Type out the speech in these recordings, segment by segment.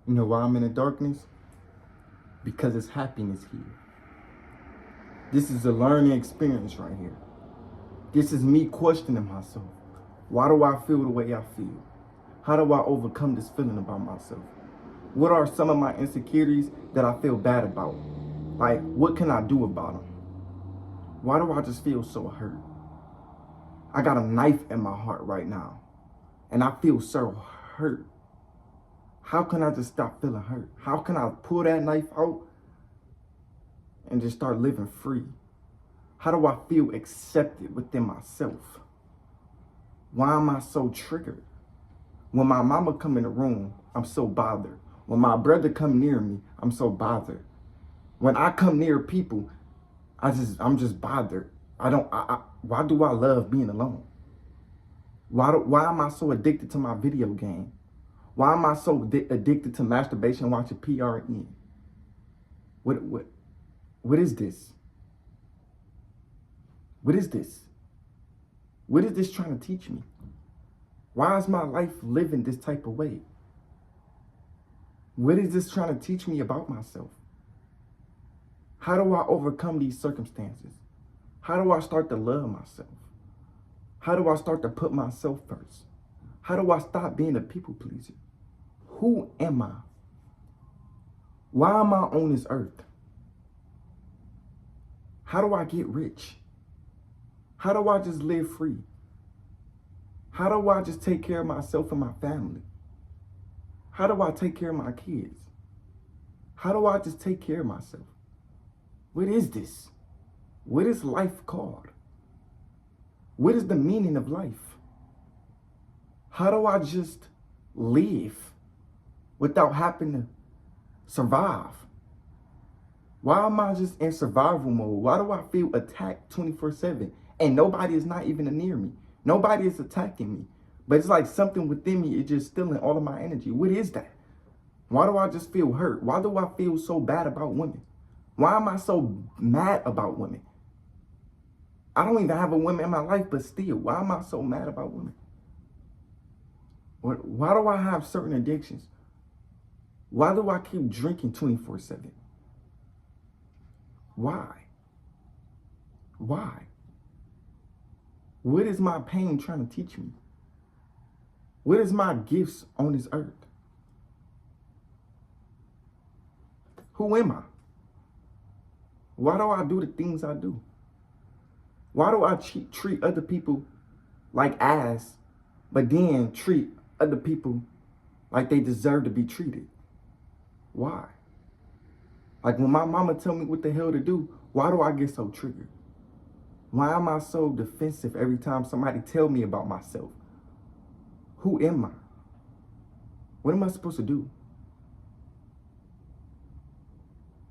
You know why I'm in the darkness? Because it's happiness here. This is a learning experience right here. This is me questioning myself. Why do I feel the way I feel? How do I overcome this feeling about myself? What are some of my insecurities that I feel bad about? Like, what can I do about them? Why do I just feel so hurt? I got a knife in my heart right now, and I feel so hurt. How can I just stop feeling hurt? How can I pull that knife out and just start living free? How do I feel accepted within myself? Why am I so triggered? When my mama come in the room, I'm so bothered. When my brother come near me, I'm so bothered. When I come near people, I'm just bothered. Why do I love being alone? Why am I so addicted to my video game? Why am I so addicted to masturbation, watching PRN? What is this? What is this? What is this trying to teach me? Why is my life living this type of way? What is this trying to teach me about myself? How do I overcome these circumstances? How do I start to love myself? How do I start to put myself first? How do I stop being a people pleaser? Who am I? Why am I on this earth? How do I get rich? How do I just live free? How do I just take care of myself and my family? How do I take care of my kids? How do I just take care of myself? What is this? What is life called? What is the meaning of life? How do I just live without having to survive? Why am I just in survival mode? Why do I feel attacked 24/7 and nobody is not even near me? Nobody is attacking me, but it's like something within me is just stealing all of my energy. What is that? Why do I just feel hurt? Why do I feel so bad about women? Why am I so mad about women? I don't even have a woman in my life, but still, why am I so mad about women? Why do I have certain addictions? Why do I keep drinking 24/7? Why? Why? What is my pain trying to teach me? What is my gifts on this earth? Who am I? Why do I do the things I do? Why do I treat other people like ass, but then treat other people like they deserve to be treated? Why? Like when my mama tell me what the hell to do, why do I get so triggered? Why am I so defensive every time somebody tell me about myself? Who am I? What am I supposed to do?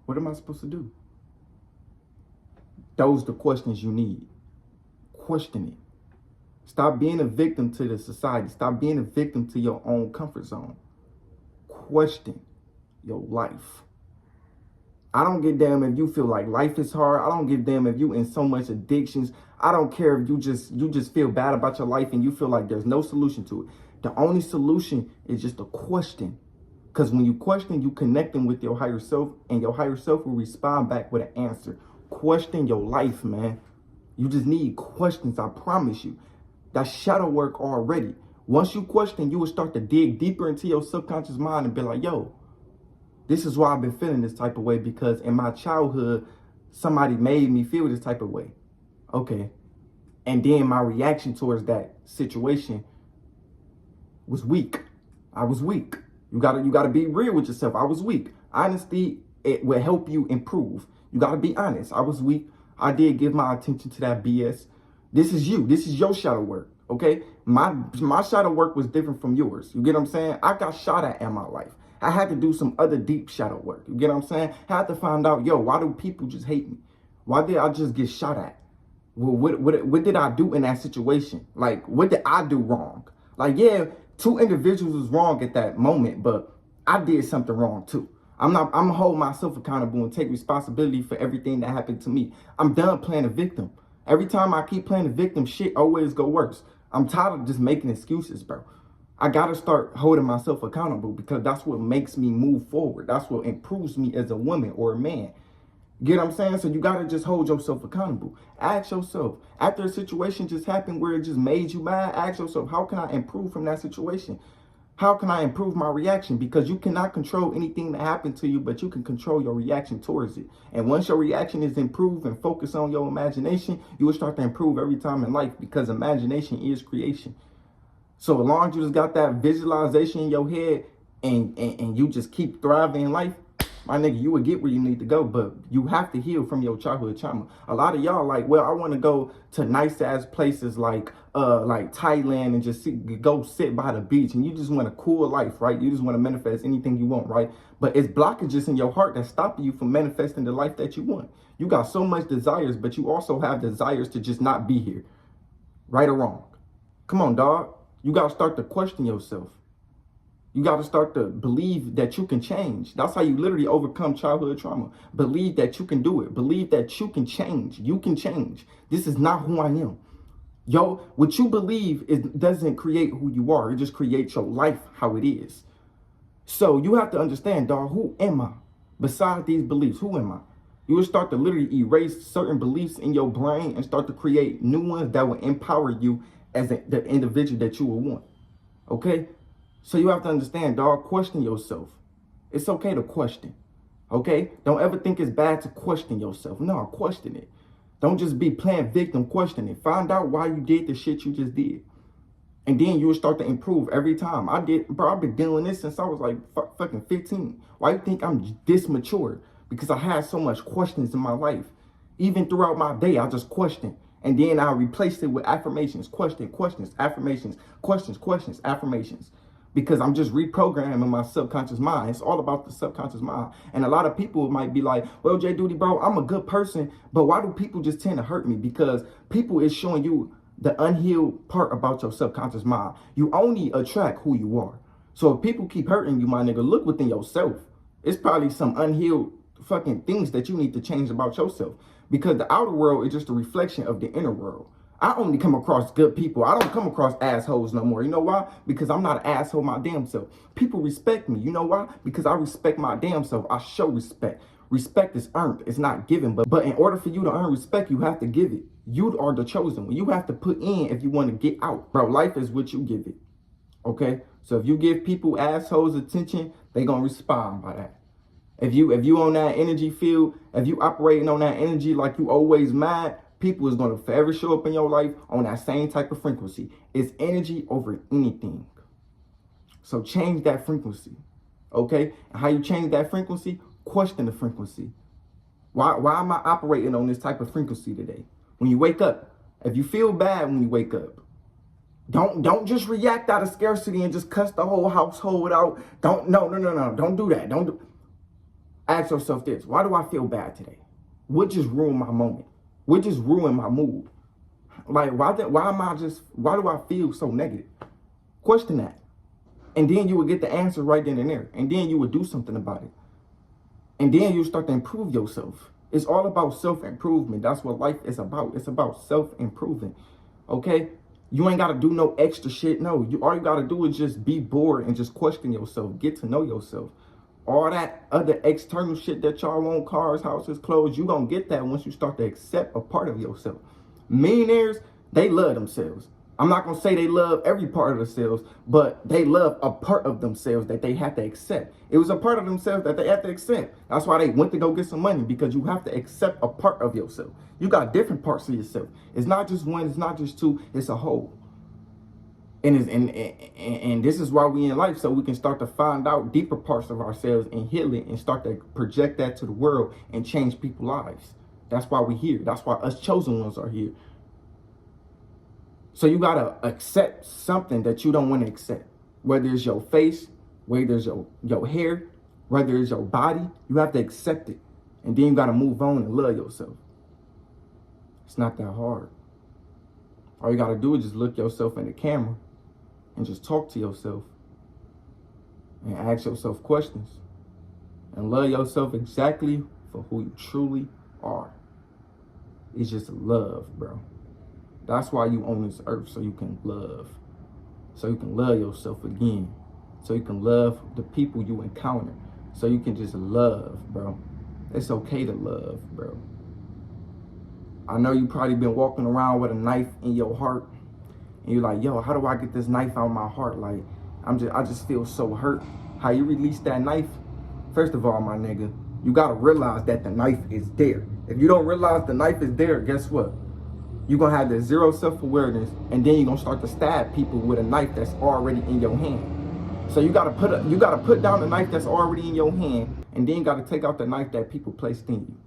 What am I supposed to do? Those are the questions you need. Question it. Stop being a victim to the society. Stop being a victim to your own comfort zone. Question your life. I don't give a damn if you feel like life is hard. I don't give a damn if you in so much addictions. I don't care if you just feel bad about your life and you feel like there's no solution to it. The only solution is just a question. Because when you question, you connecting with your higher self, and your higher self will respond back with an answer. Question your life, man. You just need questions, I promise you. That's shadow work already. Once you question, you will start to dig deeper into your subconscious mind and be like, yo, this is why I've been feeling this type of way, because in my childhood, somebody made me feel this type of way. Okay. And then my reaction towards that situation was weak. I was weak. You gotta be real with yourself. I was weak. Honesty, it will help you improve. You gotta be honest. I was weak. I did give my attention to that BS. This is you. This is your shadow work. Okay? My shadow work was different from yours. You get what I'm saying? I got shot at in my life. I had to do some other deep shadow work. You get what I'm saying? I had to find out, yo, why do people just hate me? Why did I just get shot at? Well, what did I do in that situation? Like, what did I do wrong? Like, yeah, two individuals was wrong at that moment, but I did something wrong too. I'm gonna hold myself accountable and take responsibility for everything that happened to me. I'm done playing a victim. Every time I keep playing a victim, shit always go worse. I'm tired of just making excuses, bro. I got to start holding myself accountable because that's what makes me move forward. That's what improves me as a woman or a man. Get what I'm saying? So you got to just hold yourself accountable. Ask yourself, after a situation just happened where it just made you mad, ask yourself, how can I improve from that situation? How can I improve my reaction? Because you cannot control anything that happened to you, but you can control your reaction towards it. And once your reaction is improved and focus on your imagination, you will start to improve every time in life because imagination is creation. So as long as you just got that visualization in your head and you just keep thriving in life, my nigga, you would get where you need to go, but you have to heal from your childhood trauma. A lot of y'all like, well, I want to go to nice ass places like Thailand and just go sit by the beach, and you just want a cool life, right? You just want to manifest anything you want, right? But it's blockages in your heart that's stopping you from manifesting the life that you want. You got so much desires, but you also have desires to just not be here, right or wrong. Come on, dog. You got to start to question yourself. You got to start to believe that you can change. That's how you literally overcome childhood trauma. Believe that you can do it. Believe that you can change. You can change. This is not who I am. Yo, what you believe doesn't create who you are. It just creates your life how it is. So you have to understand, dog, who am I? Besides these beliefs, who am I? You will start to literally erase certain beliefs in your brain and start to create new ones that will empower you as the individual that you will want. Okay? So you have to understand, dog, question yourself. It's okay to question. Okay? Don't ever think it's bad to question yourself. No, question it. Don't just be playing victim, question it. Find out why you did the shit you just did. And then you'll start to improve every time. I've been doing this since I was like fucking 15. Why you think I'm this mature? Because I had so much questions in my life. Even throughout my day, I just question. And then I replaced it with affirmations. Questions, affirmations, questions, affirmations. Because I'm just reprogramming my subconscious mind. It's all about the subconscious mind. And a lot of people might be like, well, Jayyduty, bro, I'm a good person, but why do people just tend to hurt me? Because people is showing you the unhealed part about your subconscious mind. You only attract who you are. So if people keep hurting you, my nigga, look within yourself. It's probably some unhealed fucking things that you need to change about yourself. Because the outer world is just a reflection of the inner world. I only come across good people. I don't come across assholes no more. You know why? Because I'm not an asshole my damn self. People respect me. You know why? Because I respect my damn self. I show respect. Respect is earned. It's not given. But in order for you to earn respect, you have to give it. You are the chosen one. You have to put in if you want to get out. Bro, life is what you give it. Okay? So if you give people assholes attention, they going to respond by that. If you on that energy field, if you operating on that energy like you always mad, people is going to forever show up in your life on that same type of frequency. It's energy over anything. So change that frequency. Okay? And how you change that frequency? Question the frequency. Why am I operating on this type of frequency today? When you wake up, if you feel bad when you wake up, don't just react out of scarcity and just cuss the whole household out. No. Don't do that. Ask yourself this. Why do I feel bad today? What just ruined my moment? What just ruined my mood? Like, why do I feel so negative? Question that. And then you would get the answer right then and there. And then you would do something about it. And then you start to improve yourself. It's all about self-improvement. That's what life is about. It's about self-improving. Okay? You ain't got to do no extra shit. No, all you got to do is just be bored and just question yourself. Get to know yourself. All that other external shit that y'all want, cars, houses, clothes, you gonna get that once you start to accept a part of yourself. Millionaires, they love themselves. I'm not gonna say they love every part of themselves, but they love a part of themselves that they have to accept. It was a part of themselves that they have to accept. That's why they went to go get some money, because you have to accept a part of yourself. You got different parts of yourself. It's not just one, it's not just two, it's a whole. And this is why we in life, so we can start to find out deeper parts of ourselves and heal it and start to project that to the world and change people's lives. That's why we're here. That's why us chosen ones are here. So you got to accept something that you don't want to accept. Whether it's your face, whether it's your hair, whether it's your body, you have to accept it. And then you got to move on and love yourself. It's not that hard. All you got to do is just look yourself in the camera and just talk to yourself and ask yourself questions and love yourself exactly for who you truly are. It's just love, bro. That's why you on this earth, so you can love. so you can love yourself again, so you can love the people you encounter, so you can just love, bro. It's okay to love, bro. I know you probably been walking around with a knife in your heart, and you're like, yo, how do I get this knife out of my heart? Like, I just feel so hurt. How you release that knife? First of all, my nigga, you gotta realize that the knife is there. If you don't realize the knife is there, guess what? You're gonna have this zero self-awareness, and then you're gonna start to stab people with a knife that's already in your hand. So you gotta put down the knife that's already in your hand, and then you gotta take out the knife that people placed in you.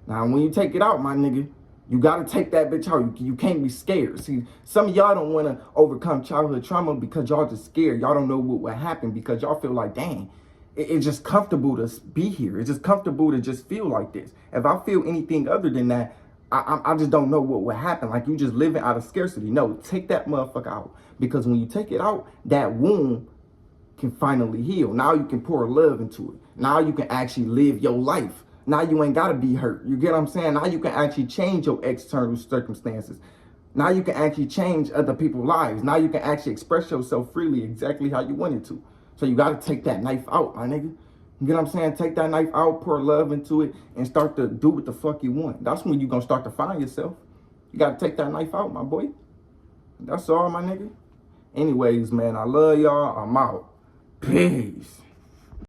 Now, when you take it out, my nigga, you gotta take that bitch out. You can't be scared. See, some of y'all don't wanna overcome childhood trauma because y'all just scared. Y'all don't know what will happen because y'all feel like, dang, it's just comfortable to be here. It's just comfortable to just feel like this. If I feel anything other than that, I just don't know what will happen. Like, you just living out of scarcity. No, take that motherfucker out. Because when you take it out, that wound can finally heal. Now you can pour love into it. Now you can actually live your life. Now you ain't gotta be hurt. You get what I'm saying? Now you can actually change your external circumstances. Now you can actually change other people's lives. Now you can actually express yourself freely exactly how you wanted to. So you gotta take that knife out, my nigga. You get what I'm saying? Take that knife out, pour love into it, and start to do what the fuck you want. That's when you gonna start to find yourself. You gotta take that knife out, my boy. That's all, my nigga. Anyways, man, I love y'all. I'm out. Peace.